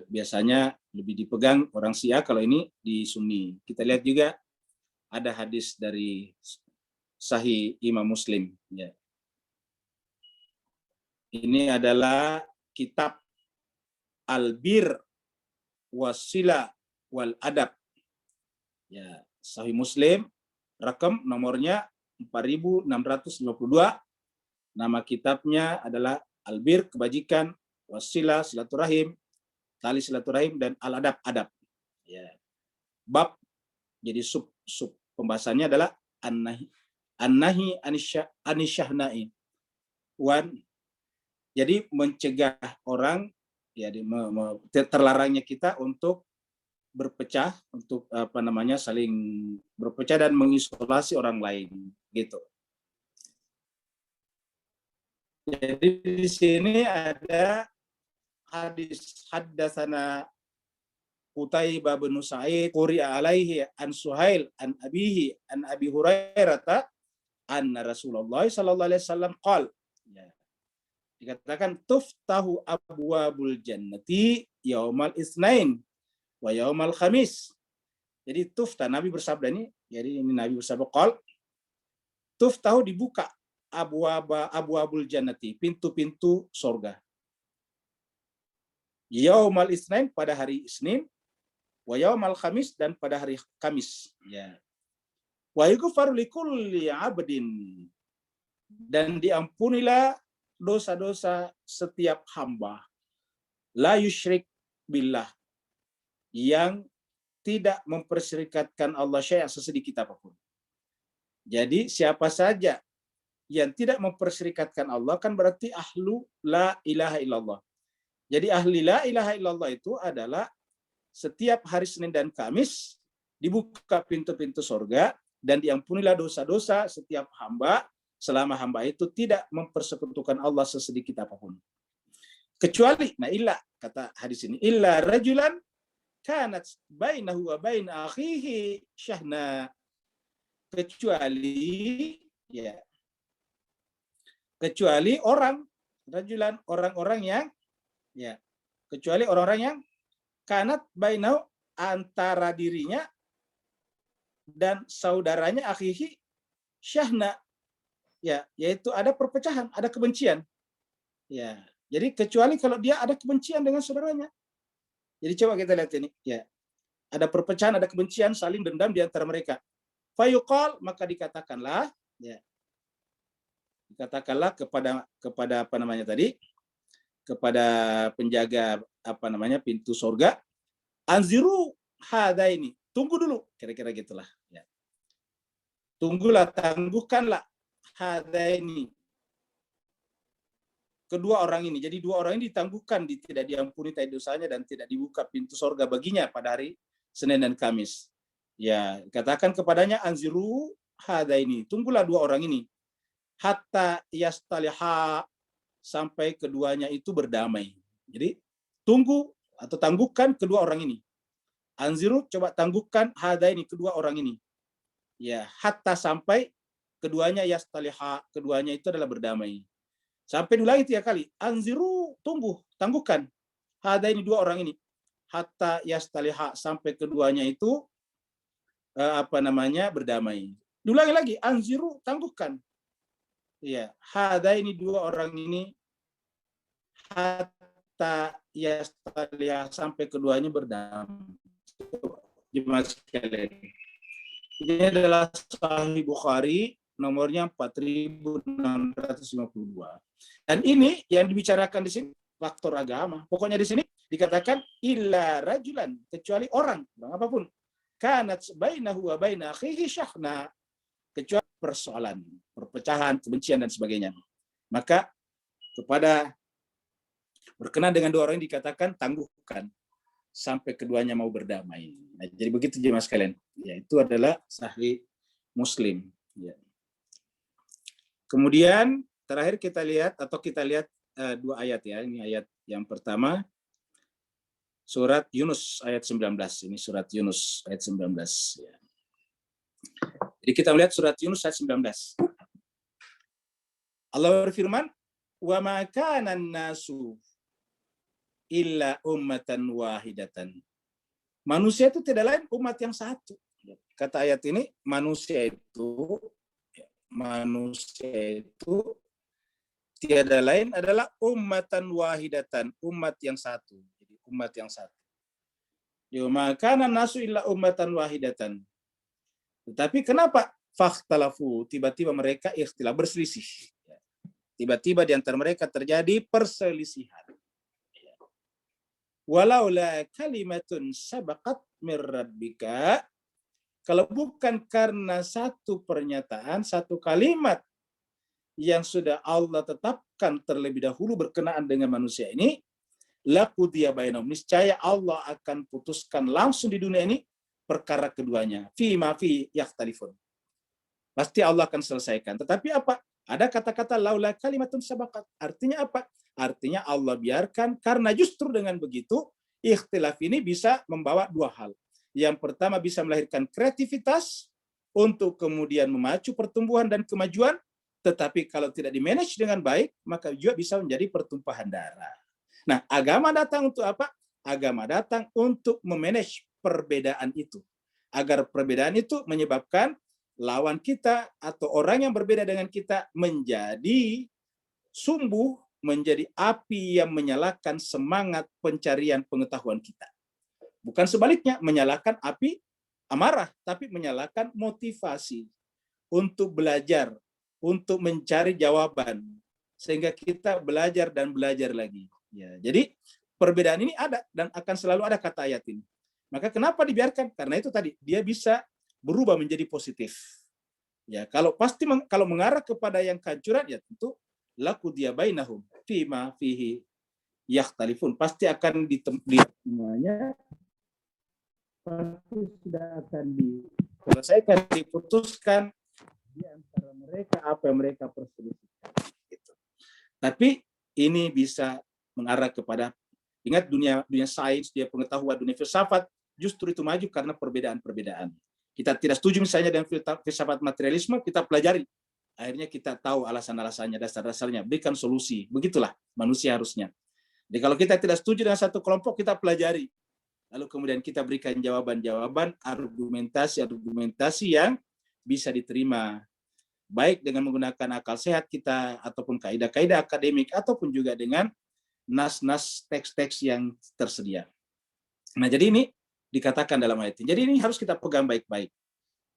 biasanya lebih dipegang orang Syiah, kalau ini di Sunni. Kita lihat juga ada hadis dari Sahih Imam Muslim. Ya. Ini adalah kitab Al-Bir Wasila wal Adab. Ya, Sahih Muslim, rakam nomornya 4652. Nama kitabnya adalah Al-Bir, kebajikan, Wasila, silaturahim, tali silaturahim, dan Al-Adab, adab. Ya. Bab, jadi sub pembahasannya adalah an-nahi anisyahna'i. Jadi mencegah orang, ya, terlarangnya kita untuk berpecah, untuk saling berpecah dan mengisolasi orang lain, gitu. Jadi di sini ada hadis haddatsana Qutaibah bin Sa'id quri'a alaihi an Suhail an abihi an Abi Hurairah anna Rasulullah sallallahu alaihi wasallam qala. Ya. Dikatakan tuftahu abwabul jannati yaumal isnain wa yaumal khamis. Jadi tuftah, Nabi bersabda ini, jadi ini Nabi bersabda qal tuftahu, dibuka abwabul jannati, pintu-pintu surga. Yaumal isnain, pada hari Isnin, wa yaumal khamis, dan pada hari Kamis. Ya. Wa yughfaru likulli 'abdin, dan diampunilah dosa-dosa setiap hamba, la yusyrik billah, yang tidak memperserikatkan Allah syai'an, sesedikit apapun. Jadi siapa saja yang tidak memperserikatkan Allah kan berarti ahlu la ilaha illallah. Jadi ahli la ilaha illallah itu adalah setiap hari Senin dan Kamis dibuka pintu-pintu surga dan diampunilah dosa-dosa setiap hamba selama hamba itu tidak mempersekutukan Allah sesedikit apapun. Kecuali, nah illa, kata hadis ini, illa rajulan kanat bainahu wa bain akhihi syahna. Kecuali, ya, kecuali rajulan, orang-orang yang, ya, kecuali orang-orang yang kanat bainahu, antara dirinya dan saudaranya, akhihi syahna, ya, yaitu ada perpecahan, ada kebencian. Ya, jadi kecuali kalau dia ada kebencian dengan saudaranya. Jadi coba kita lihat ini, ya. ada perpecahan, ada kebencian, saling dendam di antara mereka. Fayuqal, maka dikatakanlah, ya, dikatakanlah kepada apa namanya tadi, kepada penjaga apa namanya pintu surga, anziru hadaini, tunggu dulu, kira-kira gitulah. Ya. Tunggulah, tangguhkanlah hadaini, kedua orang ini. Jadi dua orang ini ditangguhkan, tidak diampuni dosanya dan tidak dibuka pintu surga baginya pada hari Senin dan Kamis. Ya, katakan kepadanya anziru hadaini, tunggulah dua orang ini, hatta yastaliha, sampai keduanya itu berdamai. Jadi tunggu atau tangguhkan kedua orang ini. Anziru, coba tangguhkan hadaini, kedua orang ini. Ya, hatta sampai keduanya yastaliha, keduanya itu adalah berdamai. Sampai diulangi 3 kali. Anziru, tunggu, tangguhkan. Hadaini, dua orang ini. Hatta yastaliha, sampai keduanya itu apa namanya berdamai. Diulangi lagi, anziru, tangguhkan. Ya, hadaini, dua orang ini, hatta yastaliha, sampai keduanya berdamai. Jemaah sekalian. Ini adalah Sahih Bukhari, nomornya 4652. Dan ini yang dibicarakan di sini faktor agama. Pokoknya di sini dikatakan illa rajulan, kecuali orang, apapun. Kanat bainahu wa baina akhihi syahna, kecuali persoalan, perpecahan, kebencian dan sebagainya. Maka kepada berkenaan dengan dua orang yang dikatakan tangguhkan sampai keduanya mau berdamai. Nah, jadi begitu jemaah sekalian. Ya, itu adalah Sahih Muslim. Ya. Kemudian terakhir kita lihat dua ayat ya. Ini ayat yang pertama surat Yunus ayat 19. Ini surat Yunus ayat 19 ya. Jadi kita melihat surat Yunus ayat 19. Allah berfirman, "Wa ma kana an-nasu illa ummatan wahidatan." Manusia itu tidak lain umat yang satu. Kata ayat ini, manusia itu tiada lain adalah ummatan wahidatan, umat yang satu. Jadi umat yang satu. Maka nasu illa ummatan wahidatan. Tetapi kenapa fakhtalafu? Tiba-tiba mereka ikhtilaf, berselisih. Tiba-tiba di antara mereka terjadi perselisihan. Walaula kalimatun sabaqat mir rabbika, kalau bukan karena satu pernyataan, satu kalimat yang sudah Allah tetapkan terlebih dahulu berkenaan dengan manusia ini, laqudiya bainahum, niscaya Allah akan putuskan langsung di dunia ini perkara keduanya. Fi ma fi yakhtalifun. Pasti Allah akan selesaikan. Tetapi apa? Ada kata-kata laula kalimatun sabaqat. Artinya apa? Artinya Allah biarkan karena justru dengan begitu ikhtilaf ini bisa membawa dua hal. Yang pertama bisa melahirkan kreativitas untuk kemudian memacu pertumbuhan dan kemajuan, tetapi kalau tidak dimanage dengan baik, maka juga bisa menjadi pertumpahan darah. Nah, agama datang untuk apa? Agama datang untuk memanage perbedaan itu. Agar perbedaan itu menyebabkan lawan kita atau orang yang berbeda dengan kita menjadi sumbu, menjadi api yang menyalakan semangat pencarian pengetahuan kita. Bukan sebaliknya, menyalakan api amarah, tapi menyalakan motivasi untuk belajar, untuk mencari jawaban, sehingga kita belajar dan belajar lagi. Ya, jadi perbedaan ini ada dan akan selalu ada kata ayat ini. Maka kenapa dibiarkan? Karena itu tadi, dia bisa berubah menjadi positif. Ya, kalau mengarah kepada yang kehancuran, ya tentu laqudiya bainahum fima fihi yakhtalifun, pasti akan semuanya pasti sudah akan diselesaikan, diputuskan di antara mereka apa yang mereka perselisihkan. Gitu. Tapi ini bisa mengarah kepada, ingat dunia sains, dunia pengetahuan, dunia filsafat, justru itu maju karena perbedaan-perbedaan. Kita tidak setuju misalnya dengan filsafat materialisme, kita pelajari. Akhirnya kita tahu alasan-alasannya, dasar-dasarnya, berikan solusi. Begitulah manusia harusnya. Jadi kalau kita tidak setuju dengan satu kelompok, kita pelajari. Lalu kemudian kita berikan jawaban-jawaban, argumentasi-argumentasi yang bisa diterima. Baik dengan menggunakan akal sehat kita, ataupun kaidah-kaidah akademik, ataupun juga dengan nas-nas teks-teks yang tersedia. Nah, jadi ini dikatakan dalam ayat ini. Jadi ini harus kita pegang baik-baik,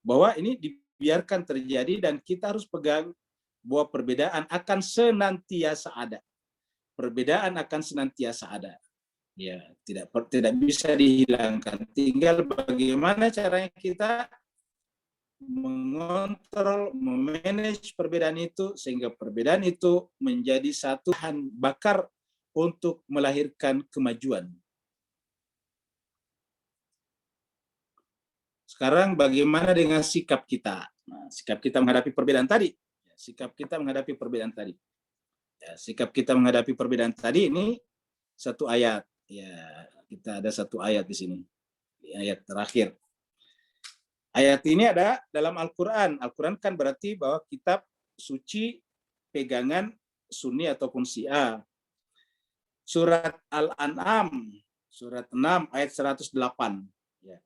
bahwa ini dibiarkan terjadi dan kita harus pegang bahwa perbedaan akan senantiasa ada. Perbedaan akan senantiasa ada. Ya, tidak bisa dihilangkan. Tinggal bagaimana caranya kita mengontrol, memanage perbedaan itu sehingga perbedaan itu menjadi satu bahan bakar untuk melahirkan kemajuan. Sekarang bagaimana dengan sikap kita? Nah, sikap kita menghadapi perbedaan tadi. Sikap kita menghadapi perbedaan tadi. Ya, sikap kita menghadapi perbedaan tadi ini satu ayat. Ya, kita ada satu ayat di sini. Di ayat terakhir. Ayat ini ada dalam Al-Quran. Al-Quran kan berarti bahwa kitab suci pegangan Sunni ataupun Syiah. Surat Al-An'am, surat 6 ayat 108. Ya.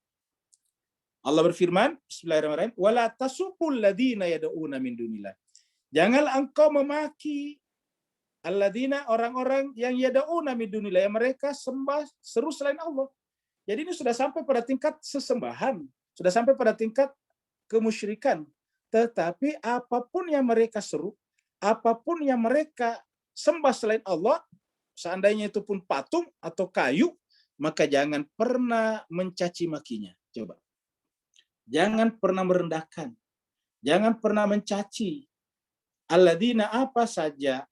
Allah berfirman, Bismillahirrahmanirrahim, wala tasubul ladzina yad'una min dunillah. Janganlah engkau memaki alladzina, orang-orang yang yad'una min dunillah, yang mereka sembah seru selain Allah. Jadi ini sudah sampai pada tingkat sesembahan, sudah sampai pada tingkat kemusyrikan. Tetapi apapun yang mereka seru, apapun yang mereka sembah selain Allah, seandainya itu pun patung atau kayu, maka jangan pernah mencaci makinya. Coba. Jangan pernah merendahkan. Jangan pernah mencaci. Alladzina, apa saja,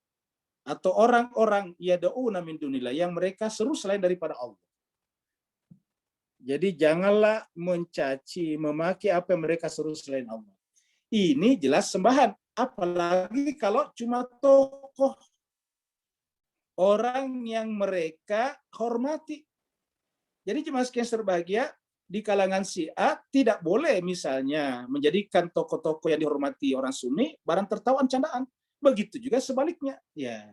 atau orang-orang yad'una min dunillah, yang mereka seru selain daripada Allah. Jadi janganlah mencaci, memaki apa yang mereka seru selain Allah. Ini jelas sembahan. Apalagi kalau cuma tokoh, orang yang mereka hormati. Jadi jemaah sekalian berbahagia, di kalangan Syiah tidak boleh misalnya menjadikan tokoh-tokoh yang dihormati orang Sunni barang tertawaan candaan. Begitu juga sebaliknya. Ya.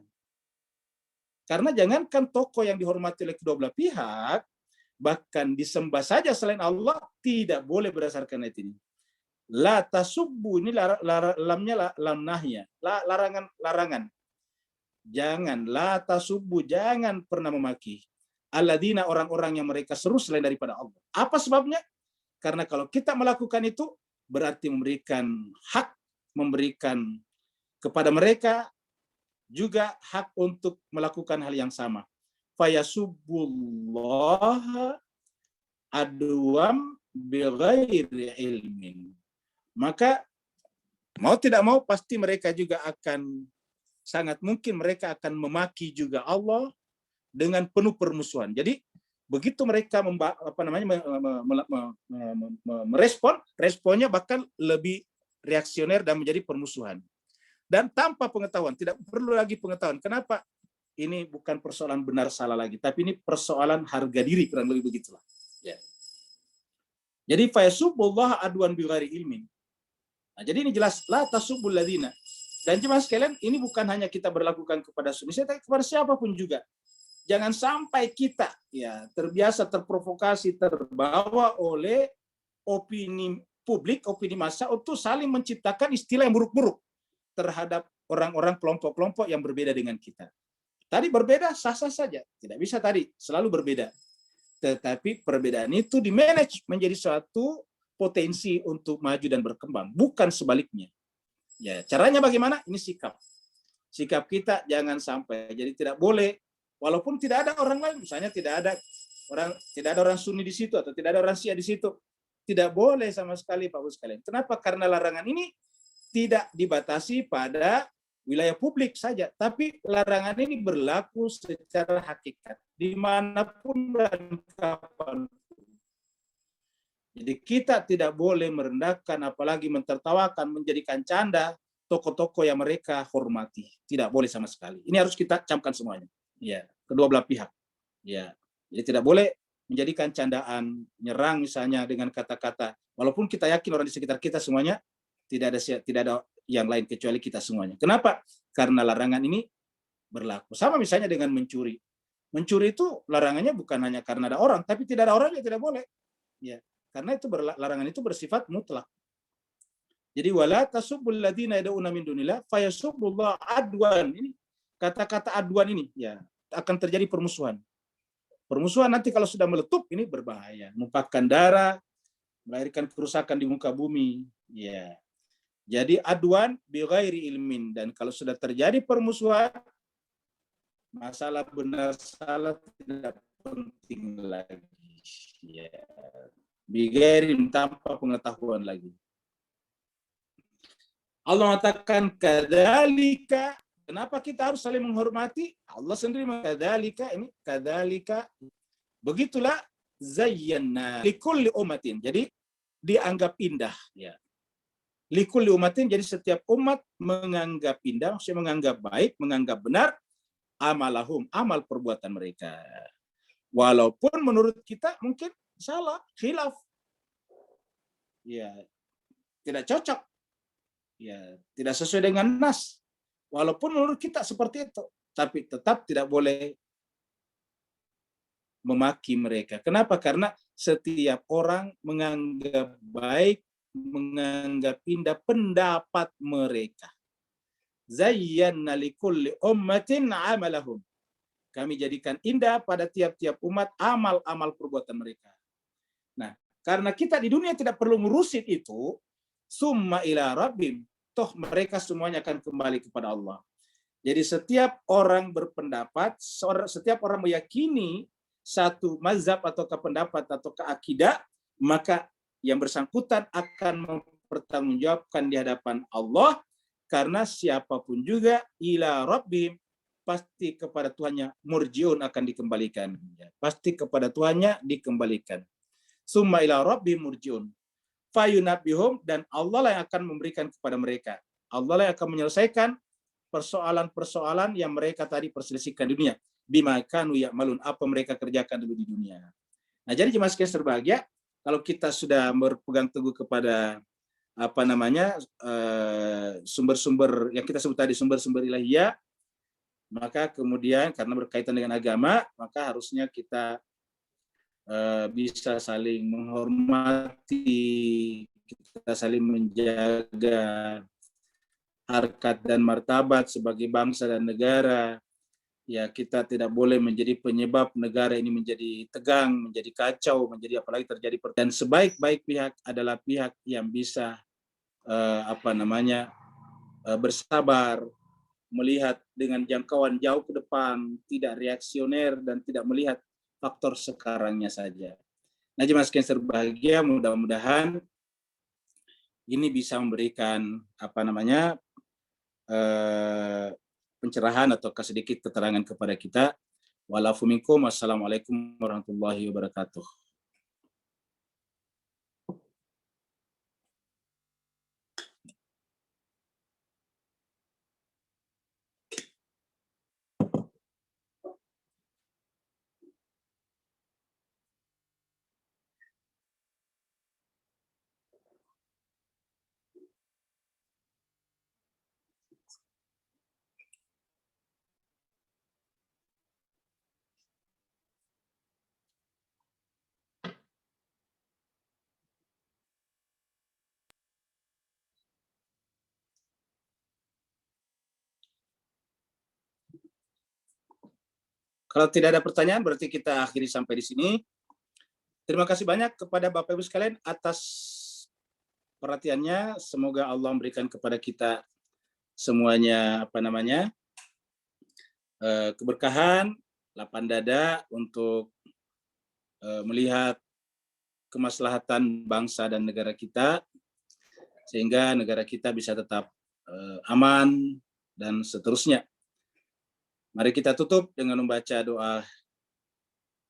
Karena jangankan tokoh yang dihormati oleh kedua belah pihak, bahkan disembah saja selain Allah, tidak boleh berdasarkan ayat ini. La tasubbu, ini lamnya lam nahya, larangan. Jangan, la tasubbu, jangan pernah memaki alladzina, orang-orang yang mereka seru selain daripada Allah. Apa sebabnya? Karena kalau kita melakukan itu, berarti memberikan hak, memberikan kepada mereka juga hak untuk melakukan hal yang sama. Fayasubbullah adwam bighairi ilmin. Maka mau tidak mau pasti mereka juga akan, sangat mungkin mereka akan memaki juga Allah dengan penuh permusuhan. Jadi begitu mereka merespon, responnya bahkan lebih reaksioner dan menjadi permusuhan. Dan tanpa pengetahuan, tidak perlu lagi pengetahuan. Kenapa? Ini bukan persoalan benar salah lagi, tapi ini persoalan harga diri, kurang lebih begitulah. Ya. Jadi fayasubbullah adwan bighairi ilmin. Nah, jadi ini jelas, la tasubbul ladzina. Dan jemaah sekalian, ini bukan hanya kita berlakukan kepada Sunni, tapi kepada siapapun juga. Jangan sampai kita ya terbiasa terprovokasi, terbawa oleh opini publik, opini massa untuk saling menciptakan istilah yang buruk-buruk terhadap orang-orang kelompok-kelompok yang berbeda dengan kita. Tadi berbeda sah-sah saja, tidak bisa tadi selalu berbeda. Tetapi perbedaan itu dimanage menjadi suatu potensi untuk maju dan berkembang, bukan sebaliknya. Ya, caranya bagaimana? Ini sikap. Sikap kita jangan sampai, jadi tidak boleh, walaupun tidak ada orang lain, misalnya tidak ada orang Sunni di situ atau tidak ada orang Syiah di situ, tidak boleh sama sekali, Pak Bos sekalian. Kenapa? Karena larangan ini tidak dibatasi pada wilayah publik saja, tapi larangan ini berlaku secara hakikat dimanapun dan kapanpun. Jadi kita tidak boleh merendahkan, apalagi mentertawakan, menjadikan canda tokoh-tokoh yang mereka hormati. Tidak boleh sama sekali. Ini harus kita camkan semuanya. Ya, kedua belah pihak. Ya, jadi tidak boleh menjadikan candaan, nyerang misalnya dengan kata-kata. Walaupun kita yakin orang di sekitar kita semuanya tidak ada yang lain kecuali kita semuanya. Kenapa? Karena larangan ini berlaku. Sama misalnya dengan mencuri. Mencuri itu larangannya bukan hanya karena ada orang, tapi tidak ada orangnya tidak boleh. Ya. Karena itu larangan itu bersifat mutlak. Jadi wala tasubbul ladzina yad'una min dunillah fayasubbullah adwan. Ini kata-kata adwan ini ya akan terjadi permusuhan. permusuhan nanti kalau sudah meletup ini berbahaya, menumpahkan darah, melahirkan kerusakan di muka bumi. Ya. Jadi aduan bi ghairi ilmin, dan kalau sudah terjadi permusuhan, masalah benar salah tidak penting lagi. Ya. Bi ghairi, tanpa pengetahuan lagi. Allah mengatakan kadzalika. Kenapa kita harus saling menghormati? Allah sendiri mengkadzalika, ini kadzalika. Begitulah zayyana likulli ummatin. Jadi dianggap indah, ya. Likulli ummatin, jadi setiap umat menganggap indah, maksudnya menganggap baik, menganggap benar amalahum, amal perbuatan mereka. Walaupun menurut kita mungkin salah, khilaf. Ya, tidak cocok. Ya, tidak sesuai dengan nas. Walaupun menurut kita seperti itu, tapi tetap tidak boleh memaki mereka. Kenapa? Karena setiap orang menganggap baik, menganggap indah pendapat mereka. Zayyana likulli ummatin amalahum. Kami jadikan indah pada tiap-tiap umat amal-amal perbuatan mereka. Nah, karena kita di dunia tidak perlu ngurusin itu, summa ila rabbim, toh mereka semuanya akan kembali kepada Allah. Jadi setiap orang berpendapat, setiap orang meyakini satu mazhab atau pendapat atau akidah, maka yang bersangkutan akan mempertanggungjawabkan di hadapan Allah, karena siapapun juga ila rabbim, pasti kepada Tuhannya murjiun, akan dikembalikan. Pasti kepada Tuhannya dikembalikan. Summa ila rabbim murjiun. Fayunabihum, dan Allah lah yang akan memberikan kepada mereka. Allah lah yang akan menyelesaikan persoalan-persoalan yang mereka tadi perselisihkan di dunia. Bima kanu ya'malun, apa mereka kerjakan dulu di dunia. Nah, jadi jemaah sekalian berbahagia, kalau kita sudah berpegang teguh kepada sumber-sumber yang kita sebut tadi, sumber-sumber ilahiyah, maka kemudian karena berkaitan dengan agama, maka harusnya kita bisa saling menghormati, kita saling menjaga harkat dan martabat sebagai bangsa dan negara. Ya, kita tidak boleh menjadi penyebab negara ini menjadi tegang, menjadi kacau, menjadi apalagi terjadi dan sebaik-baik pihak adalah pihak yang bisa bersabar, melihat dengan jangkauan jauh ke depan, tidak reaksioner dan tidak melihat faktor sekarangnya saja. Nah, jemaah sekalian berbahagia, mudah-mudahan ini bisa memberikan pencerahan atau sedikit keterangan kepada kita. Wa'alafu minkum, wassalamualaikum warahmatullahi wabarakatuh. Kalau tidak ada pertanyaan, berarti kita akhiri sampai di sini. Terima kasih banyak kepada Bapak Ibu sekalian atas perhatiannya. Semoga Allah memberikan kepada kita semuanya keberkahan, lapang dada untuk melihat kemaslahatan bangsa dan negara kita, sehingga negara kita bisa tetap aman dan seterusnya. Mari kita tutup dengan membaca doa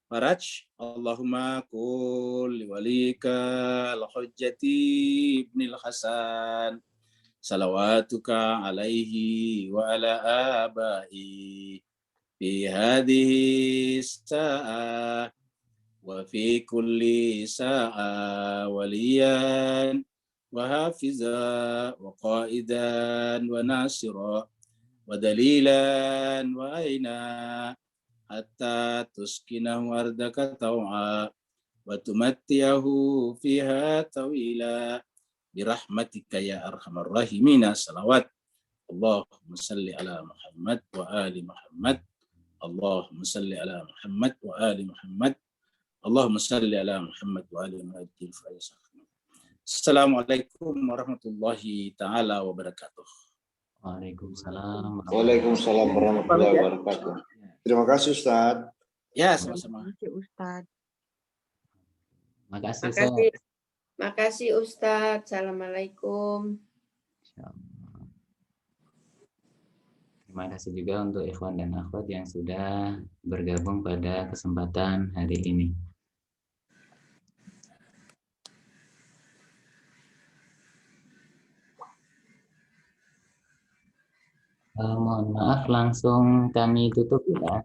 Faraj. Allahumma kul liwalika al-hujjati ibnil Hasan salawatuka alaihi wa ala abai fi hadhihi sa'ah wa fi kulli sa'ah waliyan wa hafiza wa qaidan wa nasira wa dalilan wa aina hatta tuskinahu ardaka taw'a wa tumattiyahu fiha tawila birahmatika ya arhamar rahimin. Salawat Allahumma salli ala Muhammad wa ali Muhammad. Allahumma salli ala Muhammad wa ali Muhammad. Allahumma salli ala Muhammad wa ali Muhammad. Assalamualaikum warahmatullahi taala wabarakatuh. Waalaikumsalam. Waalaikumsalam warahmatullahi wabarakatuh. Terima kasih Ustaz. Ya, sama-sama. Terima kasih Ustaz. Makasih, Makasih. Makasih Ustadz. Assalamualaikum. Terima kasih juga untuk ikhwan dan akhwat yang sudah bergabung pada kesempatan hari ini. Mohon maaf, langsung kami tutup ya.